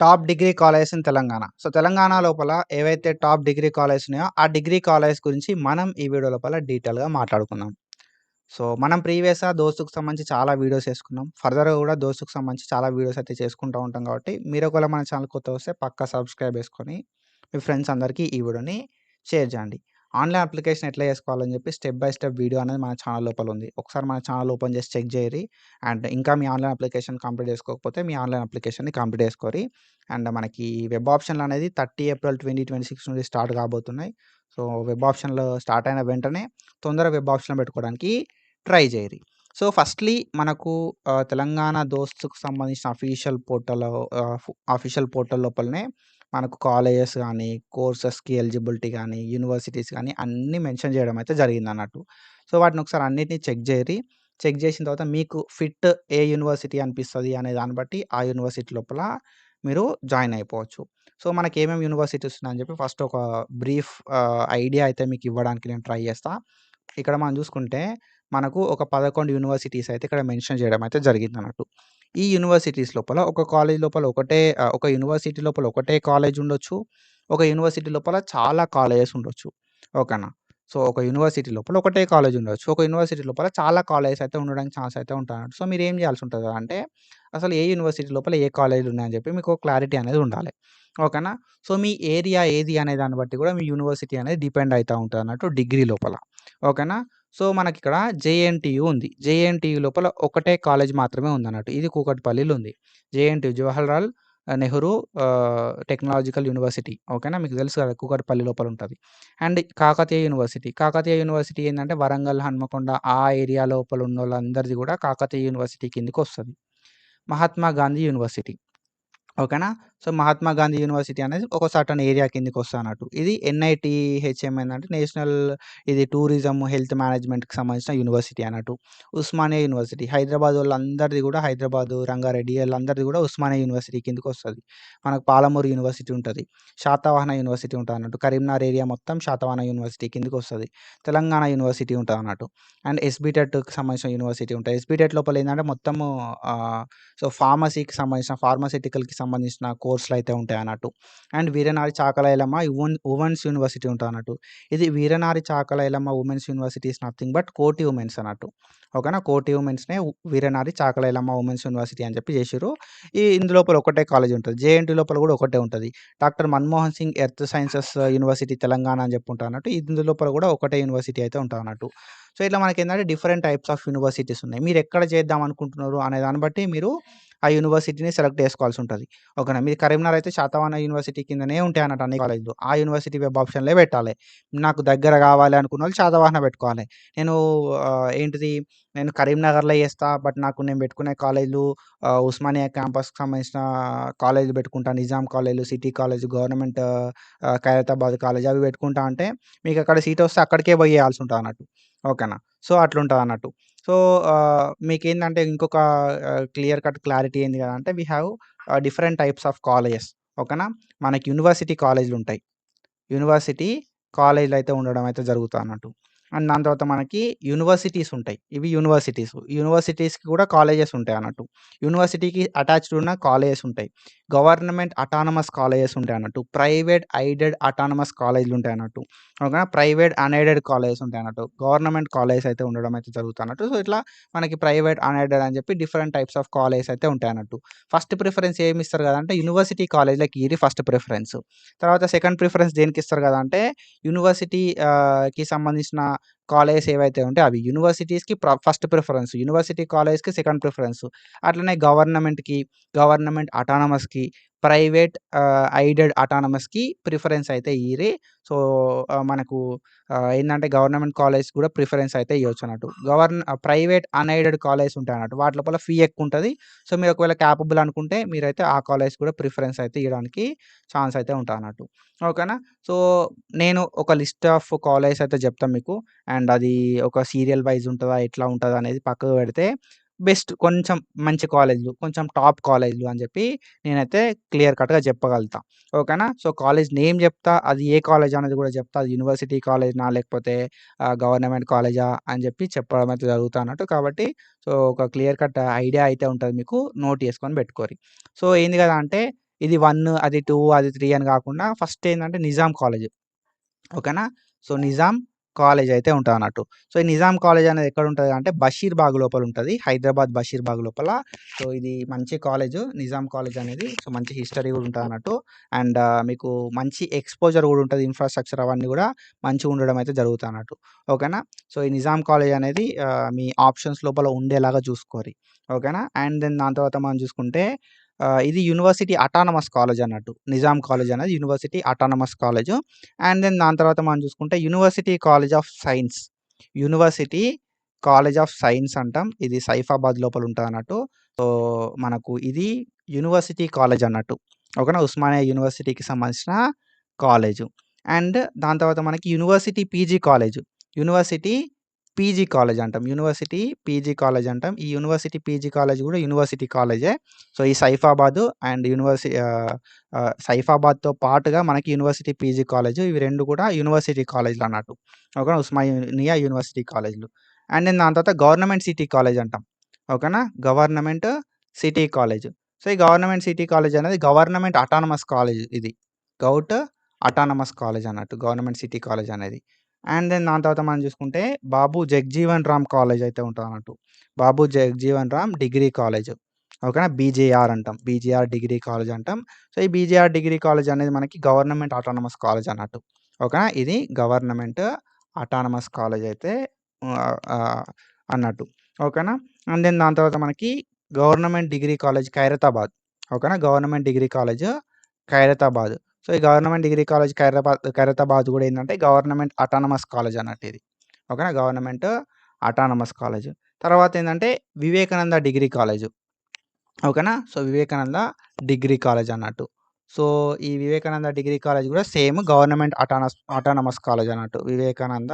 Top degree colleges in Telangana. So, Telangana లోపల ఏవైతే top degree colleges ఉన్నాయో, ఆ డిగ్రీ కాలేజ్ గురించి మనం ఈ వీడియో లోపల డీటెయిల్‌గా మాట్లాడుకుందాం. సో, మనం ప్రీవియస్‌గా దోస్తుకు సంబంధించి చాలా వీడియోస్ చేసుకున్నాం. ఫర్దర్‌గా కూడా దోస్తుకు సంబంధించి చాలా వీడియోస్ అయితే చేసుకుంటూ ఉంటాం కాబట్టి, మీరు ఒకవేళ మన ఛానల్ కొత్తగా వస్తే పక్కా సబ్స్క్రైబ్ చేసుకొని, మీ ఫ్రెండ్స్ అందరికీ ఈ వీడియోని షేర్ చేయండి. ఆన్‌లైన్ అప్లికేషన్ ఎట్లా చేసుకోవాలని చెప్పి స్టెప్ బై స్టెప్ వీడియో అనేది మన ఛానల్ లోపల ఉంది. ఒకసారి మన ఛానల్ ఓపెన్ చేసి చెక్ చేయరి. అండ్ ఇంకా మీ ఆన్‌లైన్ అప్లికేషన్ కంప్లీట్ చేసుకోకపోతే, మీ ఆన్‌లైన్ అప్లికేషన్‌ని కంప్లీట్ చేసుకోరి. అండ్ మనకి వెబ్ ఆప్షన్‌లు అనేది 30 ఏప్రిల్ 2026 నుండి స్టార్ట్ కాబోతున్నాయి. సో, వెబ్ ఆప్షన్‌లు స్టార్ట్ అయిన వెంటనే తొందరగా వెబ్ ఆప్షన్ పెట్టుకోవడానికి ట్రై చేయరి. సో, ఫస్ట్‌లీ మనకు తెలంగాణ దోస్తుకు సంబంధించిన అఫీషియల్ పోర్టల్ లోపలనే మనకు కాలేజెస్ గానీ, కోర్సెస్‌కి ఎలిజిబిలిటీ గానీ, యూనివర్సిటీస్ గానీ అన్నీ మెన్షన్ చేయడం అయితే జరిగిందన్నట్టు. సో, వాటిని ఒకసారి అన్నిటిని చెక్ చేయరి. చెక్ చేసిన తర్వాత మీకు ఫిట్ ఏ యూనివర్సిటీ అనిపిస్తది అనే దాన్ని బట్టి ఆ యూనివర్సిటీ లోపల మీరు జాయిన్ అయిపోవచ్చు. సో, మనకి ఏమేమి యూనివర్సిటీస్ ఉన్నాయని చెప్పి ఫస్ట్ ఒక బ్రీఫ్ ఐడియా అయితే మీకు ఇవ్వడానికి నేను ట్రై చేస్తా. ఇక్కడ మనం చూసుకుంటే మనకు ఒక 11 యూనివర్సిటీస్ అయితే ఇక్కడ మెన్షన్ చేయడం అయితే జరిగిందన్నట్టు. ఈ యూనివర్సిటీస్ లోపల ఒక కాలేజ్ లోపల ఒక యూనివర్సిటీ లోపల ఒకటే కాలేజ్ ఉండొచ్చు. ఒక యూనివర్సిటీ లోపల చాలా కాలేజెస్ ఉండొచ్చు. ఓకేనా? సో, ఒక యూనివర్సిటీ లోపల ఒకటే కాలేజ్ ఉండొచ్చు. ఒక యూనివర్సిటీ లోపల చాలా కాలేజెస్ అయితే ఉండడానికి ఛాన్స్ అయితే ఉంటదన్నట్టు. సో, మీరేం చేయాల్సి ఉంటది అంటే అసలు ఏ యూనివర్సిటీ లోపల ఏ కాలేజ్‌లు ఉన్నాయని చెప్పి మీకు క్లారిటీ అనేది ఉండాలి. ఓకేనా? సో, మీ ఏరియా ఏది అనే దాన్ని బట్టి కూడా మీ యూనివర్సిటీ అనేది డిపెండ్ అయితా ఉంటదన్నట్టు డిగ్రీ లోపల. ఓకేనా? సో, మనకిక్కడ జేఎన్‌టీయూ ఉంది. జేఎన్‌టీయూ లోపల ఒకటే కాలేజ్ మాత్రమే ఉందన్నట్టు. ఇది కూకట్పల్లిలో ఉంది. JNTU Jawaharlal Nehru technological university. ఓకేనా? మీకు తెలుసు కదా! కూకట్పల్లి లోపల ఉంటది. And Kakatiya university. Kakatiya university ఏందంటే వరంగల్, హన్మకొండ ఆ ఏరియా లోపల ఉన్నోళ్ళందరిది కూడా కాకతీయ యూనివర్సిటీ కిందకొస్తది. మహాత్మా గాంధీ యూనివర్సిటీ. ఓకేనా? సో, మహాత్మా గాంధీ యూనివర్సిటీ అనేది ఒక సర్టెన్ ఏరియా కిందకొస్తదన్నట్టు. ఇది ఎన్‌ఐటీహెచ్‌ఎం ఏందంటే నేషనల్ ఇది టూరిజం, హెల్త్ మేనేజ్మెంట్‌కి సంబంధించిన యూనివర్సిటీ అన్నట్టు. ఉస్మానియా యూనివర్సిటీ హైదరాబాదోళ్ళందరిది గూడా హైదరాబాదు, రంగారెడ్డి ఈళ్ళందరిది గూడా ఉస్మానియా యూనివర్సిటీ కిందకొస్తది. మనకు పాలమూరు యూనివర్సిటీ ఉంటది. శాతవాహన యూనివర్సిటీ ఉంటదన్నట్టు. కరీంనగర్ ఏరియా మొత్తం శాతవాహన యూనివర్సిటీ కిందకొస్తది. తెలంగాణ యూనివర్సిటీ ఉంటదన్నట్టు. అండ్ ఎస్‌బిటెట్‌కి సంబంధించిన యూనివర్సిటీ ఉంటది. ఎస్‌బిటెట్ లోపల ఏందంటే మొత్తము సో, ఫార్మసీకి సంబంధించిన ఫార్మాస్యూటికల్‌కి సంబంధించిన కోర్సులయితే ఉంటాయన్నట్టు. And Veeranari Chakali Ailamma women's university ఉంటదన్నట్టు. ఇది Veeranari Chakali Ailamma women's university is nothing but Koti women's అన్నట్టు. ఓకేనా? కోటి వుమెన్స్‌నే వీరనారి చాకల ఐలమ్మ వుమెన్స్ యూనివర్సిటీ అని చెప్పి జేషిర్రు. ఇందులోపల ఒకటే కాలేజ్ ఉంటది. జేఎన్‌టీ లోపల గూడా ఒకటే ఉంటది. Doctor Manmohan Singh earth sciences university Telangana అని చెప్పి ఉంటదన్నట్టు. ఇందులోపల గూడా ఒకటే యూనివర్సిటీ అయితే ఉంటదన్నట్టు. సో, ఇట్లా మనకేందంటే డిఫరెంట్ టైప్స్ ఆఫ్ యూనివర్సిటీస్ ఉన్నాయి. మీరెక్కడ చేద్దాం అనుకుంటున్నారు అనే దాన్ని బట్టి మీరు ఆ యూనివర్సిటీని సెలెక్ట్ చేసుకోవాల్సుంటది. ఓకేనా? మీది కరీంనగర్ అయితే శాతవాహన యూనివర్సిటీ కిందనే ఉంటాయన్నట్టు అన్ని కాలేజ్‌లు. ఆ యూనివర్సిటీ వెబ్ ఆప్షన్‌లే పెట్టాలి. నాకు దగ్గర కావాలి అనుకున్నోళ్ళు శాతవాహన పెట్టుకోవాలి. నేను ఏంటిది నేను కరీంనగర్‌లో చేస్తా. బట్ నేను పెట్టుకునే కాలేజ్‌లు ఉస్మానియా క్యాంపస్‌కి సంబంధించిన కాలేజ్‌లు పెట్టుకుంటా. నిజాం కాలేజ్‌లు, city college, government Khairatabad college అవి పెట్టుకుంటా అంటే మీకక్కడ సీటొస్తే అక్కడికే పోయి చేయాల్సుంటదన్నట్టు. ఓకేనా? సో, అట్లుంటదన్నట్టు. సో, మీకేందంటే ఇంకొక క్లియర్ కట్ క్లారిటీ ఏంది కదా అంటే we have different types of colleges. ఓకేనా? మనకి యూనివర్సిటీ కాలేజ్‌లుంటాయి. యూనివర్సిటీ కాలేజ్‌లయితే ఉండడం అయితే జరుగుతదన్నట్టు. అండ్ దాని తర్వాత మనకి యూనివర్సిటీస్ ఉంటాయి. ఇవి యూనివర్సిటీస్. యూనివర్సిటీస్‌కి కూడా కాలేజెస్ ఉంటాయన్నట్టు. యూనివర్సిటీకి అటాచ్డ్ ఉన్న కాలేజెస్ ఉంటాయి. గవర్నమెంట్ అటానమస్ కాలేజెస్ ఉంటాయన్నట్టు. ప్రైవేట్ ఎయిడెడ్ అటానమస్ కాలేజ్‌లుంటాయన్నట్టు. ఓకేనా? ప్రైవేట్ అన్‌ఎయిడెడ్ కాలేజెస్ ఉంటాయన్నట్టు. గవర్నమెంట్ కాలేజెస్ అయితే ఉండడం అయితే జరుగుతదన్నట్టు. సో, ఇట్లా మనకి ప్రైవేట్, అన్‌ఎయిడెడ్ అని చెప్పి డిఫరెంట్ టైప్స్ ఆఫ్ కాలేజెస్ అయితే ఉంటాయన్నట్టు. ఫస్ట్ ప్రిఫరెన్స్ ఏమిస్తారు కదంటే యూనివర్సిటీ కాలేజ్‌లకి ఇది ఫస్ట్ ప్రిఫరెన్స్. తర్వాత సెకండ్ ప్రిఫరెన్స్ దేనికిస్తారు గదా అంటే యూనివర్సిటీ కి సంబంధించిన కాలేజెస్ ఏవైతే ఉంటాయో అవి. యూనివర్సిటీస్‌కి ఫస్ట్ ప్రిఫరెన్స్. యూనివర్సిటీ కాలేజ్‌కి సెకండ్ ప్రిఫరెన్స్. అట్లనే గవర్నమెంట్ అటానమస్‌కి, ప్రైవేట్ ఎయిడెడ్ అటానమస్‌కి ప్రిఫరెన్స్ అయితే ఇయ్యిరి. సో, మనకు ఏందంటే గవర్నమెంట్ కాలేజ్ కూడా ప్రిఫరెన్స్ అయితే ఇయ్యొచ్చన్నట్టు. ప్రైవేట్ అన్‌ఎయిడెడ్ కాలేజెస్ ఉంటాయన్నట్టు. వాటి లోపల ఫీ ఎక్కువుంటది. సో, మీరు ఒకవేళ క్యాపబుల్ అనుకుంటే మీరైతే ఆ కాలేజ్ కూడా ప్రిఫరెన్స్ అయితే ఇయ్యడానికి ఛాన్స్ అయితే ఉంటదన్నట్టు. ఓకేనా? సో, నేను ఒక లిస్ట్ ఆఫ్ కాలేజెస్ అయితే చెప్తా మీకు. అండ్ అది ఒక సీరియల్ వైస్ ఉంటదా? ఎట్లా ఉంటదనేది పక్కకు పెడితే బెస్ట్ కొంచెం మంచి కాలేజ్‌లు, కొంచెం టాప్ కాలేజ్‌లు అని చెప్పి నేనైతే క్లియర్ కట్‌గా చెప్పగలుగుతా. ఓకేనా? సో, కాలేజ్ నేమ్ చెప్తా. అది ఏ కాలేజ్ అనేది కూడా చెప్తా. అది యూనివర్సిటీ కాలేజ్‌నా లేకపోతే గవర్నమెంట్ కాలేజా అని చెప్పి చెప్పడం అయితే జరుగుతదన్నట్టు. కాబట్టి సో, ఒక క్లియర్ కట్ ఐడియా అయితే ఉంటది మీకు. నోట్ చేసుకొని పెట్టుకోరి. సో, ఏంది కదా అంటే ఇది 1, అది 2, అది 3 అని గాకుండా ఫస్ట్ ఏందంటే నిజాం కాలేజ్. ఓకేనా. సో, నిజాం కాలేజ్ అయితే ఉంటదన్నట్టు. సో, ఈ నిజాం కాలేజ్ అనేది ఎక్కడుంటది అంటే బషీర్బాగ్ లోపలుంటది. హైదరాబాద్ బషీర్బాగ్ లోపల. సో, ఇది మంచి కాలేజు నిజాం కాలేజ్ అనేది. సో, మంచి హిస్టరీ గూడా ఉంటదన్నట్టు. అండ్ మీకు మంచి ఎక్స్‌పోజర్ గూడా ఉంటది. ఇన్‌ఫ్రాస్ట్రక్చర్ అవన్నీ గూడా మంచిగుండడం అయితే జరుగుతదన్నట్టు. ఓకేనా. సో, ఈ నిజాం కాలేజ్ అనేది మీ ఆప్షన్స్ లోపల ఉండేలాగా చూసుకోరి. ఓకేనా. అండ్ దెన్ దాని తర్వాత మనం చూసుకుంటే ఇది యూనివర్సిటీ అటానమస్ కాలేజ్ అన్నట్టు. నిజాం కాలేజ్ అనేది university autonomous college. And then దాని తర్వాత మనం చూసుకుంటే university college of science. University college of science అంటాం. ఇది సైఫాబాద్ లోపల ఉంటదన్నట్టు. సో, మనకు ఇది యూనివర్సిటీ కాలేజ్ అన్నట్టు. ఓకేనా. ఉస్మానియా యూనివర్సిటీకి సంబంధించిన కాలేజు. అండ్ దాని తర్వాత మనకి university PG college. University PG college అంటాం. యూనివర్సిటీ పీజీ కాలేజ్ అంటాం. ఈ యూనివర్సిటీ పీజీ కాలేజ్ గూడా యూనివర్సిటీ కాలేజే. సో, ఈ సైఫాబాదు అండ్ సైఫాబాద్‌తో పాటుగా మనకి యూనివర్సిటీ పీజీ కాలేజు. ఇవి 2 కూడా యూనివర్సిటీ కాలేజ్‌లన్నట్టు. ఓకేనా. ఉస్మానియా యూనివర్సిటీ కాలేజ్‌లు. అండ్ దెన్ దాని తర్వాత గవర్నమెంట్ సిటీ కాలేజ్ అంటాం. ఓకేనా. Government city college. సో, ఈ గవర్నమెంట్ సిటీ కాలేజ్ అనేది గవర్నమెంట్ అటానమస్ కాలేజ్ ఇది. గౌట్ అటానమస్ కాలేజ్ అన్నట్టు. గవర్నమెంట్ సిటీ కాలేజ్ అనేది. అండ్ దెన్ దాని తర్వాత మనం చూసుకుంటే బాబు జగజీవన్ రామ్ కాలేజ్ అయితే ఉంటదన్నట్టు. బాబు జగజీవన్ రామ్ డిగ్రీ కాలేజ్. ఓకేనా. బీజేఆర్ అంటాం. బీజేఆర్ డిగ్రీ కాలేజ్ అంటాం. సో, ఈ బీజేఆర్ డిగ్రీ కాలేజ్ అనేది మనకి గవర్నమెంట్ అటానమస్ కాలేజ్ అన్నట్టు. ఓకేనా. ఇది గవర్నమెంట్ అటానమస్ కాలేజ్ అయితే ఆహ్, ఆహ్, అన్నట్టు. ఓకేనా. అండ్ దెన్ దాని తర్వాత మనకి గవర్నమెంట్ డిగ్రీ కాలేజ్ ఖైరతాబాద్. ఓకేనా. Government degree college Khairatabad. So, ఈ గవర్నమెంట్ డిగ్రీ కాలేజ్ ఖైరతాబాద్ గూడా ఏందంటే గవర్నమెంట్ అటానమస్ కాలేజ్ అన్నట్టు ఇది. ఓకేనా. Government autonomous college. తర్వాత ఏందంటే వివేకానంద డిగ్రీ కాలేజు. ఓకేనా. సో, వివేకానంద డిగ్రీ కాలేజ్ అన్నట్టు. సో, ఈ వివేకానంద డిగ్రీ కాలేజ్ గూడా సేమ్ గవర్నమెంట్ అటానమస్ కాలేజ్ అన్నట్టు. Vivekananda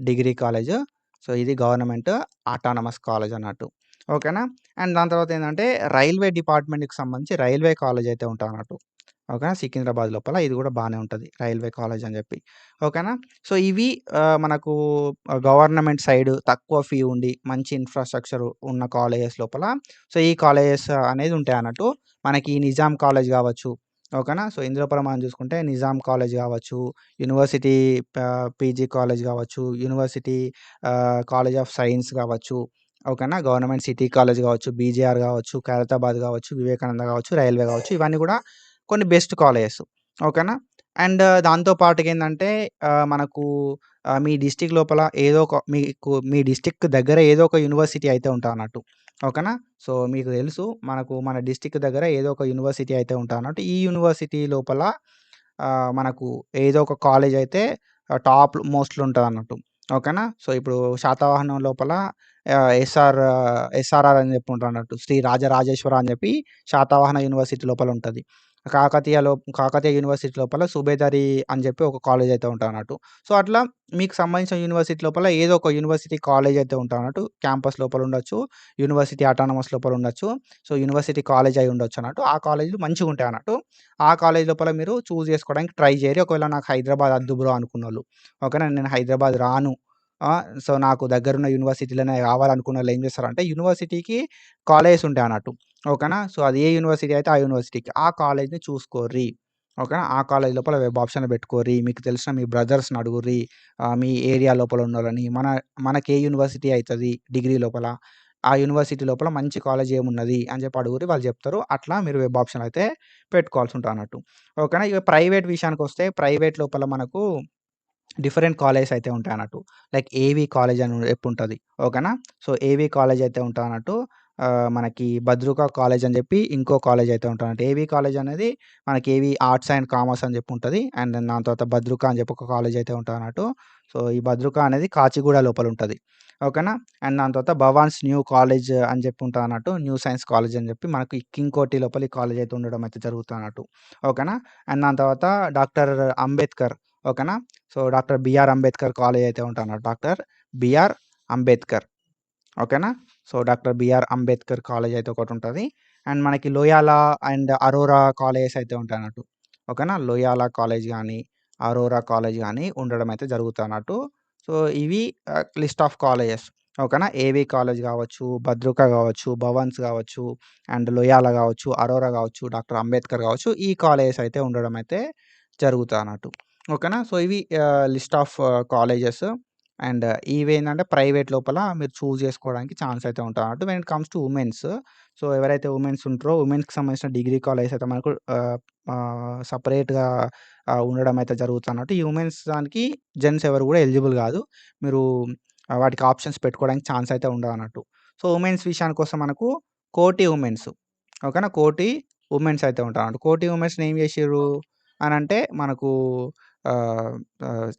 degree college. సో, ఇది గవర్నమెంట్ అటానమస్ కాలేజ్ అన్నట్టు. ఓకేనా. అండ్ దాని తర్వాత ఏందంటే రైల్వే డిపార్ట్‌మెంట్‌కి సంబంధించి రైల్వే కాలేజ్ అయితే ఉంటదన్నట్టు. ఓకేనా. సికింద్రాబాద్ లోపల ఇది గూడా బానే ఉంటది. రైల్వే కాలేజ్ అని జెప్పి. ఓకేనా. సో, ఇవి మనకు గవర్నమెంట్ సైడ్ తక్కువ ఫీ ఉండి మంచి ఇన్‌ఫ్రాస్ట్రక్చర్ ఉన్న కాలేజెస్ లోపల సో, ఈ కాలేజెస్ అనేది ఉంటాయన్నట్టు. మనకి నిజాం కాలేజ్ గావచ్చు. ఓకేనా. సో, ఇందులోపల మనం చూసుకుంటే నిజాం కాలేజ్ గావచ్చు, యూనివర్సిటీ పీజీ కాలేజ్ గావచ్చు, యూనివర్సిటీ కాలేజ్ ఆఫ్ సైన్స్ గావచ్చు. ఓకేనా. గవర్నమెంట్ సిటీ కాలేజ్ గావచ్చు, బీజేఆర్ గావచ్చు, ఖైరతాబాద్ గావచ్చు, వివేకానంద గావచ్చు, రైల్వే గావచ్చు. ఇవన్నీ గూడా కొన్ని బెస్ట్ కాలేజెస్. ఓకేనా. అండ్ దాంతో పాటుగా ఏందంటే మనకు మీ డిస్ట్రిక్ట్ లోపల ఏదో ఒక మీ డిస్ట్రిక్ట్ దగ్గర ఏదో ఒక యూనివర్సిటీ అయితే ఉంటదన్నట్టు. ఓకేనా. సో, మీకు తెలుసు మన డిస్ట్రిక్ట్ దగ్గర ఏదో ఒక యూనివర్సిటీ అయితే ఉంటదన్నట్టు. ఈ యూనివర్సిటీ లోపల మనకు ఏదో ఒక కాలేజ్ అయితే టాప్ మోస్ట్‌లో ఉంటదన్నట్టు. ఓకేనా. సో, ఇప్పుడు శాతవాహనం లోపల ఎస్ఆర్ఆర్ అని చెప్పి ఉంటదన్నట్టు. శ్రీ రాజరాజేశ్వర అని చెప్పి శాతవాహన యూనివర్సిటీ లోపల ఉంటది. కాకతీయ యూనివర్సిటీ లోపల సుబేదారి అని చెప్పి ఒక కాలేజ్ అయితే ఉంటదన్నట్టు. సో, అట్లా మీకు సంబంధించిన యూనివర్సిటీ లోపల ఏదో ఒక యూనివర్సిటీ కాలేజ్ అయితే ఉంటదన్నట్టు. క్యాంపస్ లోపల ఉండొచ్చు. యూనివర్సిటీ అటానమస్ లోపల ఉండొచ్చు. సో, యూనివర్సిటీ కాలేజ్ అయి ఉండొచ్చన్నట్టు. ఆ కాలేజ్‌లు మంచిగుంటాయన్నట్టు. ఆ కాలేజ్ లోపల మీరు చూజ్ చేసుకోవడానికి ట్రై చేయరి. ఒకవేళ నాకు హైదరాబాద్ అద్దు బ్రో అనుకున్నోళ్ళు. ఓకేనా. నేను హైదరాబాద్ రాను. సో, నాకు దగ్గరున్న యూనివర్సిటీలోనే కావాలనుకున్నోళ్ళు ఏం చేస్తారంటే యూనివర్సిటీకి కాలేజెస్ ఉంటాయన్నట్టు. ఓకేనా. సో, అది ఏ యూనివర్సిటీ అయితే ఆ యూనివర్సిటీకి. ఆ కాలేజ్‌ని చూసుకోర్రి. ఓకేనా. ఆ కాలేజ్ లోపల వెబ్ ఆప్షన్ పెట్టుకోర్రి. మీకు తెలిసిన మీ బ్రదర్స్‌ని అడుగుర్రి. మీ ఏరియా లోపల ఉన్నోళ్ళని. మనకే యూనివర్సిటీ అయితది డిగ్రీ లోపల. ఆ యూనివర్సిటీ లోపల మంచి కాలేజ్ ఏమున్నది అని చెప్పి అడుగుర్రి. వాళ్ళు చెప్తారు. అట్లా మీరు వెబ్ ఆప్షన్ అయితే పెట్టుకోవాల్సి ఉంటదన్నట్టు. ఓకేనా. ఇక ప్రైవేట్ విషయానికొస్తే ప్రైవేట్ లోపల మనకు డిఫరెంట్ కాలేజెస్ అయితే ఉంటాయన్నట్టు. లైక్ ఏవీ కాలేజ్ అని జెప్పుంటది. ఓకేనా. సో, ఏవీ కాలేజ్ అయితే ఉంటదన్నట్టు. మనకి భద్రికా కాలేజ్ అని జెప్పి ఇంకో కాలేజ్ అయితే ఉంటదన్నట్టు. ఏవీ కాలేజ్ అనేది మనకి ఏవీ ఆర్ట్స్ అండ్ కామర్స్ అని జెప్పి ఉంటది. అండ్ దెన్ దాని తర్వాత భద్రికా అని జెప్పి ఒక కాలేజ్ అయితే ఉంటదన్నట్టు. సో, ఈ భద్రికా అనేది కాచిగూడ లోపల ఉంటది. ఓకేనా. అండ్ దాని తర్వాత భవాన్స్ న్యూ కాలేజ్ అని జెప్పి ఉంటదన్నట్టు. న్యూ సైన్స్ కాలేజ్ అని జెప్పి మనకి కింగ్ కోఠి లోపల ఈ కాలేజ్ అయితే ఉండడం అయితే జరుగుతదన్నట్టు. ఓకేనా. అండ్ దాని తర్వాత డాక్టర్ అంబేద్కర్. ఓకేనా. So, doctor B R Ambedkar college అయితే ఉంటదన్నట్టు. Doctor B R Ambedkar. ఓకేనా. So, doctor B R Ambedkar college అయితే ఒకటుంటది. అండ్ మనకి లోయాలా అండ్ అరోరా కాలేజెస్ అయితే ఉంటాయన్నట్టు. ఓకేనా. లోయాలా కాలేజ్ గాని, అరోరా కాలేజ్ గాని ఉండడం అయితే జరుగుతదన్నట్టు. సో, ఇవి లిస్ట్ ఆఫ్ కాలేజెస్. ఓకేనా. ఏవీ కాలేజ్ గావచ్చు, భద్రక గావచ్చు, భవన్స్ గావచ్చు, అండ్ లోయాల గావచ్చు, అరోరా గావచ్చు, డాక్టర్ అంబేద్కర్ గావచ్చు, ఈ కాలేజెస్ అయితే ఉండడం అయితే జరుగుతాదన్నట్టు. ఓకేనా. సో, ఇవి లిస్ట్ ఆఫ్ కాలేజెస్ అండ్ ఇవేంటంటే ప్రైవేట్ లోపల మీరు చూజ్ చేసుకోవడానికి ఛాన్స్ అయితే ఉంటదన్నట్టు. When it comes to women's, so, ఎవరైతే వుమెన్స్ ఉంటారో వుమెన్స్‌కి సంబంధించిన డిగ్రీ కాలేజెస్ అయితే మనకు సెపరేట్‌గా ఉండడం అయితే జరుగుతదన్నట్టు. ఈ వుమెన్స్ దానికి జెంట్స్ ఎవరు గూడా ఎలిజిబుల్ గాదు. మీరు వాటికి ఆప్షన్స్ పెట్టుకోవడానికి ఛాన్స్ అయితే ఉండదన్నట్టు. సో, వుమెన్స్ విషయానికొస్తే మనకు కోటి వుమెన్స్. ఓకేనా. కోటి వుమెన్స్ అయితే ఉంటారన్నట్టు. కోటి వుమెన్స్‌ని ఏం జేషిర్రు అనంటే మనకు ఆహ్,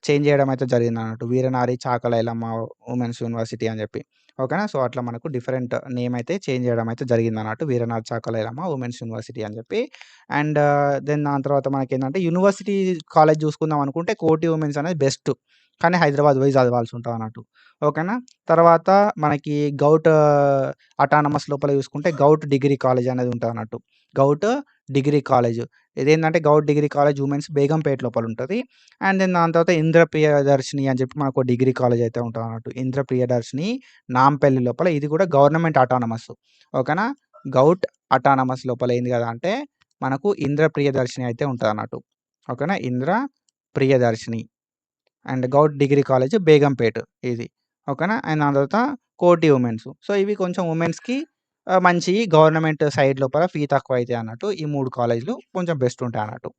చేంజ్ జేయడం అయితే జరిగిందన్నట్టు. వీరనారి చాకల ఐలమ్మ వుమెన్స్ యూనివర్సిటీ అని జెప్పి. ఓకేనా. సో, అట్లా మనకు డిఫరెంట్ నేమ్ అయితే చేంజ్ జేయడం అయితే జరిగిందన్నట్టు. వీరనారి చాకల ఐలమ్మ వుమెన్స్ యూనివర్సిటీ అని జెప్పి. అండ్ దెన్ దాని తర్వాత మనకేందంటే యూనివర్సిటీ కాలేజ్ జూసుకుందాం అనుకుంటే కోటి వుమెన్స్ అనేది బెస్ట్. కానీ హైదరాబాద్ పోయి చదవాల్సి ఉంటదన్నట్టు. ఓకేనా. తర్వాత మనకి గౌట్ అటానమస్ లోపల చూసుకుంటే గౌట్ డిగ్రీ కాలేజ్ అనేది ఉంటదన్నట్టు. Govt degree college. ఇదేందంటే govt degree college women's Begumpet లోపల ఉంటది. అండ్ దెన్ దాని తర్వాత ఇంద్ర ప్రియదర్శిని అని చెప్పి మనకో డిగ్రీ కాలేజ్ అయితే ఉంటదన్నట్టు. ఇంద్ర ప్రియదర్శిని నాంపల్లి లోపల ఇది కూడా గవర్నమెంట్ అటానమస్. ఓకేనా. గౌట్ అటానమస్ లోపల ఏంది కదా అంటే మనకు ఇంద్ర ప్రియదర్శిని అయితే ఉంటదన్నట్టు. ఓకేనా. Indra Priyadarshini. And government degree college Begumpet ఇది. ఓకేనా. అండ్ దాని తర్వాత కోటి వుమెన్స్. సో, ఇవి కొంచెం వుమెన్స్‌కి మంచి గవర్నమెంట్ సైడ్ లోపల ఫీ తక్కువైతాయి అన్నట్టు. ఈ 3 కాలేజ్‌లు కొంచెం బెస్ట్ ఉంటాయన్నట్టు.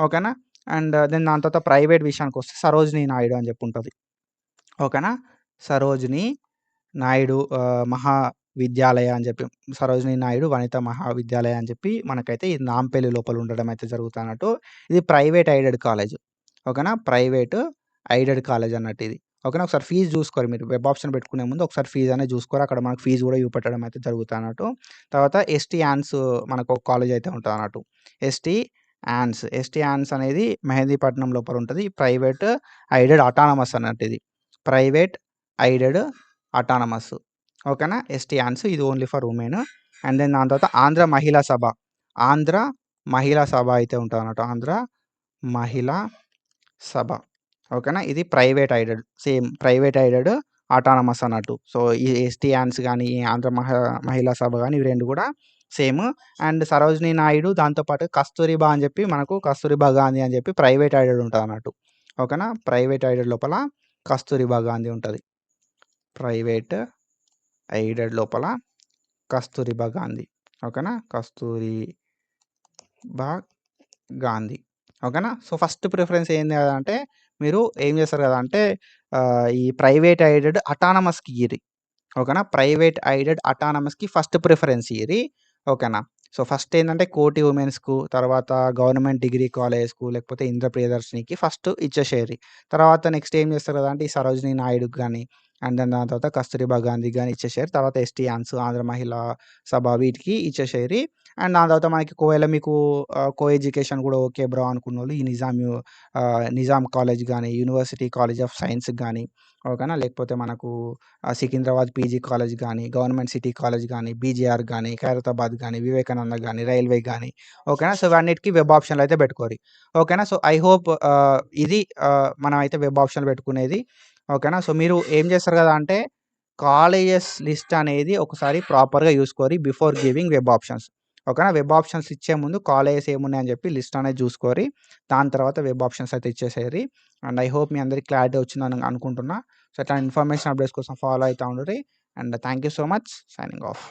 ఓకేనా. అండ్ దెన్ దాని తర్వాత ప్రైవేట్ విషయానికొస్తే సరోజినీ నాయుడు అని చెప్పి ఉంటది. ఓకేనా. సరోజినీ నాయుడు మహావిద్యాలయ అని చెప్పి సరోజినీ నాయుడు వనితా మహావిద్యాలయ అని చెప్పి మనకైతే ఈ నాంపల్లి లోపల ఉండడం అయితే జరుగుతదన్నట్టు. ఇది ప్రైవేట్ ఎయిడెడ్ కాలేజ్. ఓకేనా. ప్రైవేట్ ఎయిడెడ్ కాలేజ్ అన్నట్టు ఇది. ఓకేనా. ఒకసారి ఫీజ్ చూసుకోరి మీరు వెబ్ ఆప్షన్ పెట్టుకునే ముందు ఒకసారి ఫీజ్ అనేది చూసుకోరి. అక్కడ మనకు ఫీజ్ కూడా చూపెట్టడం అయితే జరుగుతదన్నట్టు. తర్వాత ఎస్‌టీ యాన్స్ మనకు ఒక కాలేజ్ అయితే ఉంటదన్నట్టు. St Ann's. ఎస్‌టీ యాన్స్ అనేది మెహదీపట్నం లోపల ఉంటది. ప్రైవేట్ ఎయిడెడ్ అటానమస్ అన్నట్టు ఇది. Private aided autonomous. ఓకేనా. ఎస్‌టీ యాన్స్ ఇది only for women. And then దాని తర్వాత ఆంధ్ర మహిళా సభ. ఆంధ్ర మహిళా సభ అయితే ఉంటదన్నట్టు. ఆంధ్ర మహిళా సభ. ఓకేనా. ఇది private aided. Same private aided autonomous అన్నట్టు. సో, ఈ ఎస్‌టీ యాన్స్ గాని, ఈ ఆంధ్ర మహిళా సభ గాని ఇవి 2 కూడా సేమ్. అండ్ సరోజినీ నాయుడు దాంతో పాటు కస్తూరిబా అని చెప్పి మనకు కస్తూరిబా గాంధీ అని చెప్పి ప్రైవేట్ ఎయిడెడ్ ఉంటదన్నట్టు. ఓకేనా. ప్రైవేట్ ఎయిడెడ్ లోపల కస్తూరిబా గాంధీ ఉంటది. ప్రైవేట్ ఎయిడెడ్ లోపల కస్తూరిబా గాంధీ. ఓకేనా. కస్తూరిబా గాంధీ. ఓకేనా. సో, ఫస్ట్ ప్రిఫరెన్స్ ఏంది కదా అంటే మీరు ఏం చేస్తారు కదా అంటే ఈ ప్రైవేట్ ఎయిడెడ్ అటానమస్‌కి ఇయ్యిర్రి. ఓకేనా. ప్రైవేట్ ఎయిడెడ్ అటానమస్‌కి ఫస్ట్ ప్రిఫరెన్స్ ఇయ్యిర్రి. ఓకేనా. సో, ఫస్ట్ ఏందంటే కోటి వుమెన్స్‌కు, తర్వాత గవర్నమెంట్ డిగ్రీ కాలేజెస్‌కు లేకపోతే ఇంద్ర ప్రియదర్శినికి ఫస్ట్ ఇచ్చేసేయండి. తర్వాత నెక్స్ట్ ఏం చేస్తారు కదా అంటే ఈ సరోజినీ నాయుడుకి గాని, అండ్ దెన్ దాని తర్వాత కస్తూరిబా గాంధీకి గాని ఇచ్చేసేయాలి. తర్వాత ఎస్‌టీ యాన్స్, ఆంధ్ర మహిళా సభ వీటికి ఇచ్చేసేయండి. అండ్ దాని తర్వాత మనకి ఒకవేళ మీకు కో ఎడ్యుకేషన్ కూడా ఓకే బ్రో అనుకున్నోళ్ళు ఈ నిజాం కాలేజ్ గాని, యూనివర్సిటీ కాలేజ్ ఆఫ్ సైన్స్‌కి గాని, ఓకేనా. లేకపోతే మనకు సికింద్రాబాద్ పీజీ కాలేజ్ గాని, గవర్నమెంట్ సిటీ కాలేజ్ గాని, బీజీఆర్ గాని, ఖైరతాబాద్ గాని, వివేకానంద గాని, రైల్వే గాని, ఓకేనా. సో, ఇవన్నిటికి వెబ్ ఆప్షన్‌లు అయితే పెట్టుకోరి. ఓకేనా. సో, ఐ హోప్ ఇది మనం అయితే వెబ్ ఆప్షన్‌లు పెట్టుకునేది. ఓకేనా. సో, మీరు ఏం చేస్తారు కదా అంటే కాలేజెస్ లిస్ట్ అనేది ఒకసారి ప్రాపర్‌గా చూసుకోరి బిఫోర్ గివింగ్ వెబ్ ఆప్షన్స్. ఓకేనా. వెబ్ ఆప్షన్స్ ఇచ్చే ముందు కాలేజెస్ ఏమున్నాయని చెప్పి లిస్ట్ అనేది చూసుకోరి. దాని తర్వాత వెబ్ ఆప్షన్స్ అయితే ఇచ్చేసేయండి. అండ్ ఐ హోప్ మీ అందరికి క్లారిటీ వచ్చిందని అనుకుంటున్నా. సో, ఇట్లాంటి ఇన్ఫర్మేషన్ అప్డేట్స్ కోసం ఫాలో అయితా ఉండుర్రి. And thank you so much. Signing of.